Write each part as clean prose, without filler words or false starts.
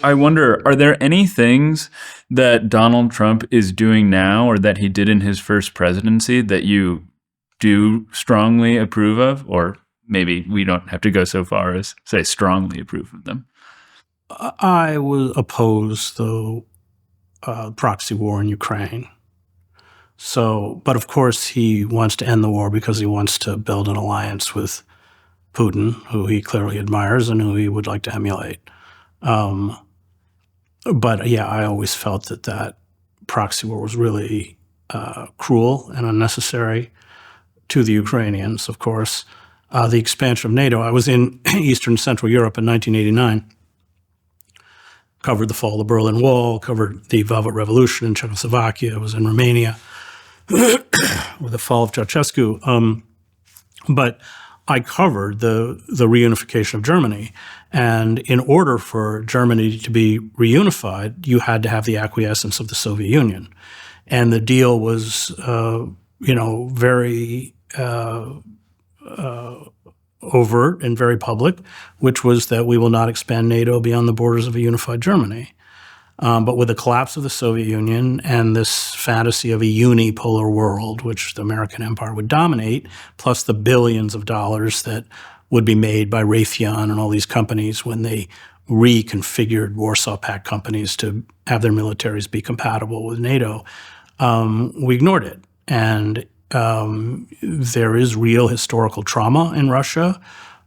I wonder, are there any things that Donald Trump is doing now or that he did in his first presidency that you do strongly approve of? Or maybe we don't have to go so far as say strongly approve of them. I was opposed the proxy war in Ukraine. So, but of course, he wants to end the war because he wants to build an alliance with Putin, who he clearly admires and who he would like to emulate. But yeah, I always felt that proxy war was really cruel and unnecessary to the Ukrainians, of course. The expansion of NATO. I was in Eastern Central Europe in 1989, covered the fall of the Berlin Wall, covered the Velvet Revolution in Czechoslovakia. I was in Romania with the fall of Ceausescu. But I covered the reunification of Germany. And in order for Germany to be reunified, you had to have the acquiescence of the Soviet Union. And the deal was, very overt and very public, which was that we will not expand NATO beyond the borders of a unified Germany. But with the collapse of the Soviet Union and this fantasy of a unipolar world, which the American empire would dominate, plus the billions of dollars that would be made by Raytheon and all these companies when they reconfigured Warsaw Pact companies to have their militaries be compatible with NATO, we ignored it. And there is real historical trauma in Russia.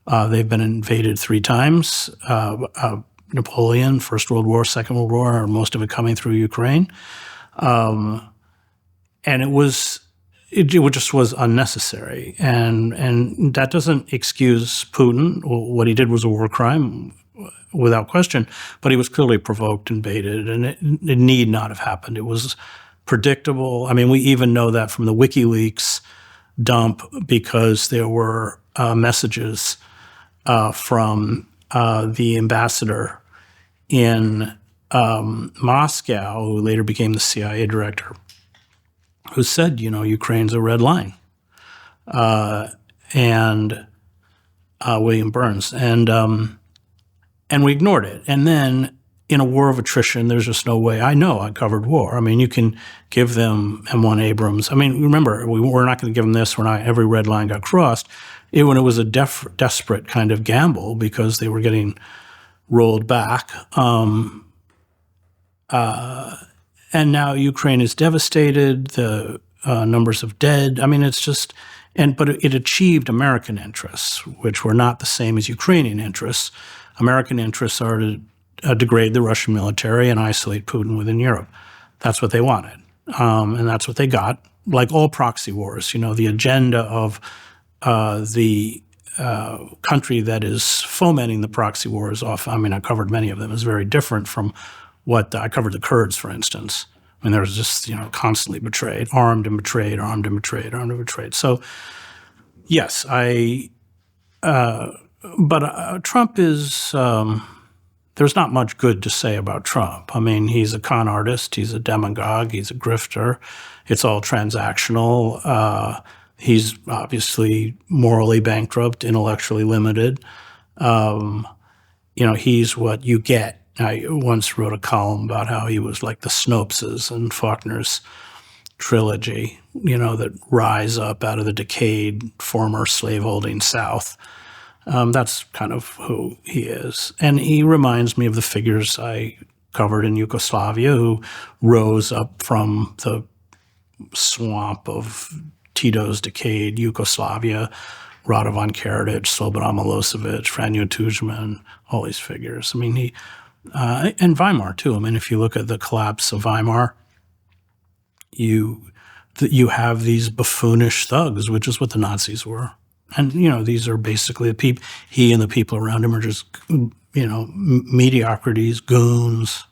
They've been invaded 3 times. Napoleon, First World War, Second World War, or most of it coming through Ukraine. And it just was unnecessary. And that doesn't excuse Putin. What he did was a war crime, without question, but he was clearly provoked and baited, and it need not have happened. It was predictable. I mean, we even know that from the WikiLeaks dump because there were messages from the ambassador in Moscow, who later became the CIA director, who said, Ukraine's a red line, and William Burns, and we ignored it. And then in a war of attrition, there's just no way. I know I covered war. I mean, you can give them M1 Abrams. I mean, remember, we're not going to give them this. Every red line got crossed. When it was a desperate kind of gamble because they were getting rolled back. And now Ukraine is devastated, the numbers of dead. I mean, it's just, but it achieved American interests, which were not the same as Ukrainian interests. American interests are to degrade the Russian military and isolate Putin within Europe. That's what they wanted. And that's what they got. Like all proxy wars, the agenda of the country that is fomenting the proxy wars I covered many of them, is very different from what I covered the Kurds, for instance. I mean, there was just, constantly betrayed, armed and betrayed, armed and betrayed, armed and betrayed. So, yes, but Trump is, there's not much good to say about Trump. I mean, he's a con artist, he's a demagogue, he's a grifter. It's all transactional. He's obviously morally bankrupt, intellectually limited. He's what you get. I once wrote a column about how he was like the Snopeses in Faulkner's trilogy, that rise up out of the decayed former slaveholding South. That's kind of who he is. And he reminds me of the figures I covered in Yugoslavia who rose up from the swamp of Tito's decayed Yugoslavia, Radovan Karadzic, Slobodan Milosevic, Franjo Tudjman, all these figures. I mean, and Weimar too. I mean, if you look at the collapse of Weimar, you have these buffoonish thugs, which is what the Nazis were. And, these are basically the people, he and the people around him are just, mediocrities, goons.